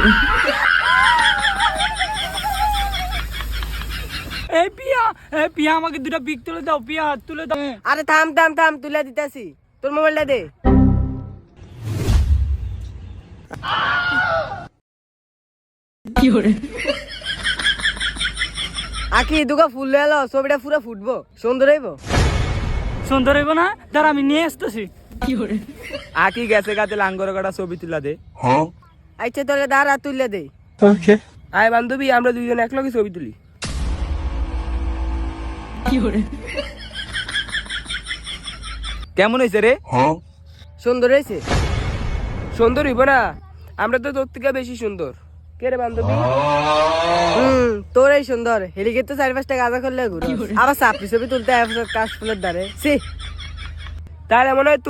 এই পিয়া, এই পিয়া আমাকে দুটা পিক তুলে দাও, পিয়া হাত তুলে দাও। আরে থাম থাম থাম, তুলে দিতেছি, তোর মোবাইলটা দে। আকি দুগা ফুল এলো, ছবিটা পুরো ফুটবো, সুন্দর হইব। সুন্দর হইব না? দাঁড়া আমি নিয়ে আসতেছি। আকি গেছে গাতে লাঙ্গর কাটা ছবি তুলা দে। আচ্ছা তাহলে দাঁড়া, তুলে দে। ওকে। আয় বান্ধবী, আমরা দুইজন একলগে ছবি তুলি। কেমন হয়েছে রে? সুন্দর হয়েছে। সুন্দর হইব না? আমরা তো তোর থেকে বেশি সুন্দর। কে রে বান্ধবী? তোরাই সুন্দর। হেলিকে তো 4-5টা গাঁজা করলে ঘুরে আবার চাপড়ি ছবি তুলতে কাশ ফুলের দ্বারে। তাহলে মনে হয়